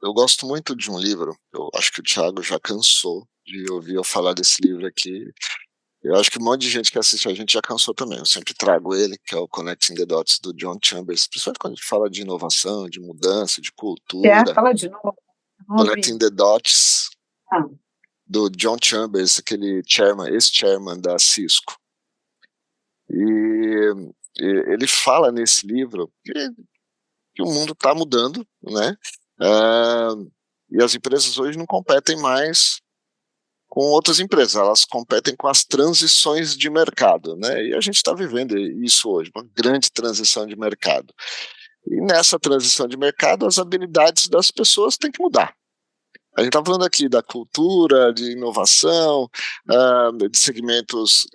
eu gosto muito de um livro, eu acho que o Thiago já cansou de ouvir eu falar desse livro aqui. Eu acho que um monte de gente que assiste a gente já cansou também. Eu sempre trago ele, que é o Connecting the Dots do John Chambers, principalmente quando a gente fala de inovação, de mudança, de Quer? cultura. Fala de novo, não ouvi. Connecting the Dots Ah, do John Chambers, aquele chairman, ex-chairman da Cisco. E, ele fala nesse livro que o mundo está mudando, né? Ah, e as empresas hoje não competem mais com outras empresas, elas competem com as transições de mercado, né? E a gente está vivendo isso hoje, uma grande transição de mercado. E nessa transição de mercado, as habilidades das pessoas têm que mudar. A gente está falando aqui da cultura, de inovação, de segmentos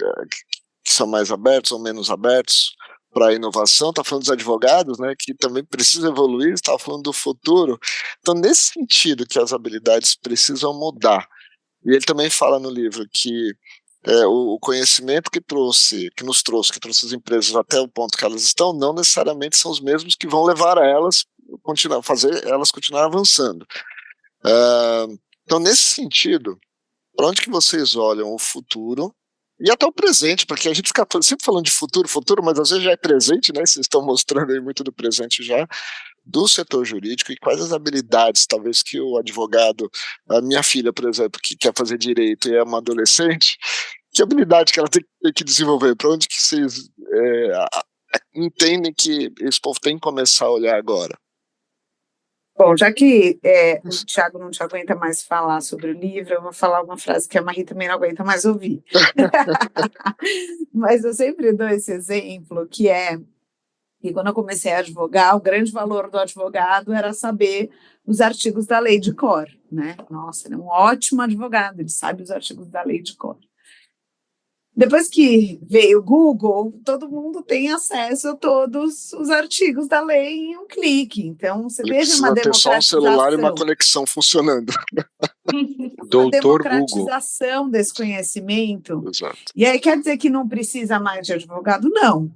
que são mais abertos ou menos abertos para a inovação, está falando dos advogados, né, que também precisam evoluir, está falando do futuro. Então, nesse sentido que as habilidades precisam mudar, e ele também fala no livro que o conhecimento que trouxe as empresas até o ponto que elas estão, não necessariamente são os mesmos que vão levar a elas fazer elas continuar avançando. Então, nesse sentido, para onde que vocês olham o futuro e até o presente, porque a gente fica sempre falando de futuro, futuro, mas às vezes já é presente, né? Vocês estão mostrando aí muito do presente já, do setor jurídico e quais as habilidades, talvez, que o advogado, a minha filha, por exemplo, que quer fazer direito e é uma adolescente, que habilidade que ela tem que desenvolver? Para onde que vocês entendem que esse povo tem que começar a olhar agora? bom, já que o Thiago não te aguenta mais falar sobre o livro, eu vou falar uma frase que a Marie também não aguenta mais ouvir. Mas eu sempre dou esse exemplo, que é que quando eu comecei a advogar, o grande valor do advogado era saber os artigos da lei de cor, né? Nossa, ele é um ótimo advogado, ele sabe os artigos da lei de cor. Depois que veio o Google, todo mundo tem acesso a todos os artigos da lei em um clique. Então, você Ele teve uma precisa ter só um celular e uma democratização, conexão funcionando. uma Doutor Google. democratização desse conhecimento. Exato. E aí quer dizer que não precisa mais de advogado? Não.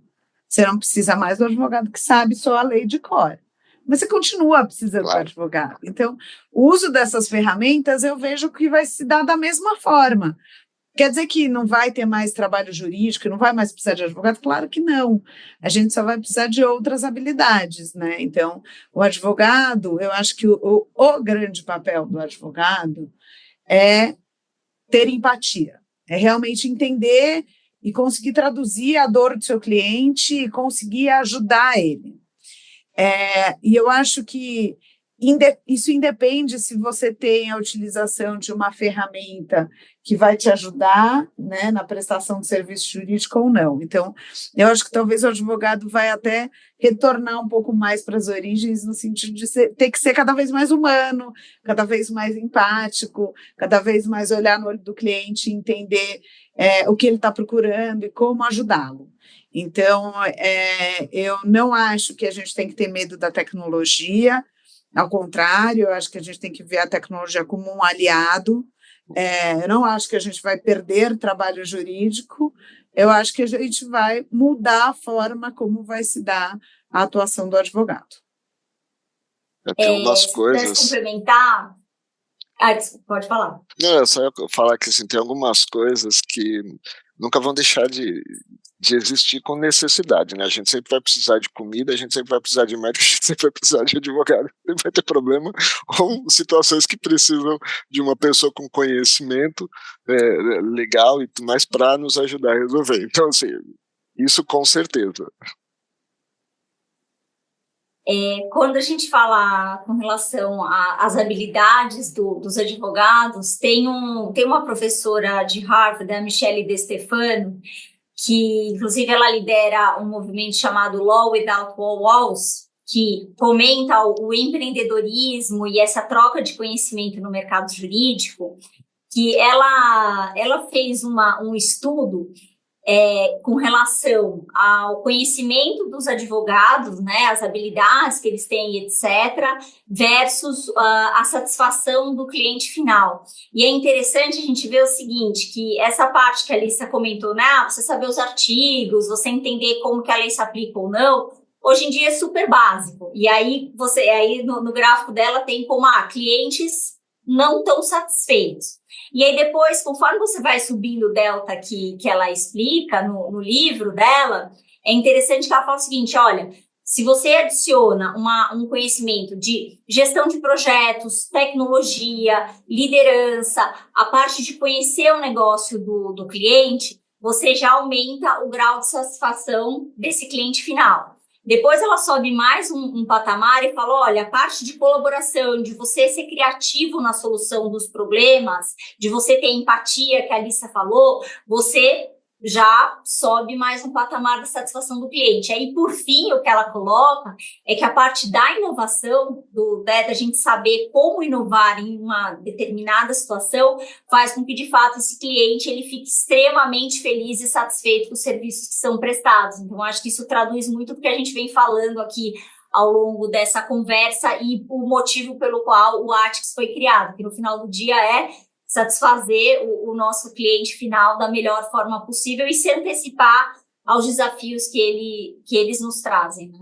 Você não precisa mais do advogado que sabe só a lei de cor. Mas você continua precisando do Claro. advogado. Então, o uso dessas ferramentas eu vejo que vai se dar da mesma forma. Quer dizer que não vai ter mais trabalho jurídico, não vai mais precisar de advogado? Claro que não. A gente só vai precisar de outras habilidades, né? Então, o advogado, eu acho que o grande papel do advogado é ter empatia, é realmente entender e conseguir traduzir a dor do seu cliente e conseguir ajudar ele. E eu acho que isso independe se você tem a utilização de uma ferramenta que vai te ajudar, né, na prestação de serviço jurídico ou não. Então, eu acho que talvez o advogado vai até retornar um pouco mais para as origens, no sentido de ter que ser cada vez mais humano, cada vez mais empático, cada vez mais olhar no olho do cliente e entender o que ele está procurando e como ajudá-lo. Então, eu não acho que a gente tem que ter medo da tecnologia, ao contrário, eu acho que a gente tem que ver a tecnologia como um aliado. Eu não acho que a gente vai perder trabalho jurídico, eu acho que a gente vai mudar a forma como vai se dar a atuação do advogado. Tem algumas Se pudesse coisas. complementar. Desculpa, pode falar. Não, eu só ia falar que assim, tem algumas coisas que nunca vão deixar de existir com necessidade, né? A gente sempre vai precisar de comida, a gente sempre vai precisar de médico, a gente sempre vai precisar de advogado, sempre vai ter problema, ou situações que precisam de uma pessoa com conhecimento legal e tudo mais para nos ajudar a resolver. Então, assim, isso com certeza. Quando a gente fala com relação às habilidades dos advogados, tem uma professora de Harvard, a Michelle De Stefano, que inclusive ela lidera um movimento chamado Law Without Walls, que fomenta o empreendedorismo e essa troca de conhecimento no mercado jurídico, que ela fez um estudo com relação ao conhecimento dos advogados, né, as habilidades que eles têm, etc., versus a satisfação do cliente final. E é interessante a gente ver o seguinte, que essa parte que a Alissa comentou, né, você saber os artigos, você entender como que a lei se aplica ou não, hoje em dia é super básico. E aí, no gráfico dela tem como clientes não tão satisfeitos. E aí depois, conforme você vai subindo o delta que ela explica no livro dela, é interessante que ela fala o seguinte, olha, se você adiciona um conhecimento de gestão de projetos, tecnologia, liderança, a parte de conhecer o negócio do cliente, você já aumenta o grau de satisfação desse cliente final. Depois ela sobe mais um patamar e fala, olha, a parte de colaboração, de você ser criativo na solução dos problemas, de você ter empatia, que a Alissa falou, você já sobe mais um patamar da satisfação do cliente. Aí, por fim, o que ela coloca é que a parte da inovação, da gente saber como inovar em uma determinada situação, faz com que, de fato, esse cliente ele fique extremamente feliz e satisfeito com os serviços que são prestados. Então, acho que isso traduz muito do que a gente vem falando aqui ao longo dessa conversa e o motivo pelo qual o Atix foi criado, que no final do dia é satisfazer o nosso cliente final da melhor forma possível e se antecipar aos desafios que eles nos trazem, né?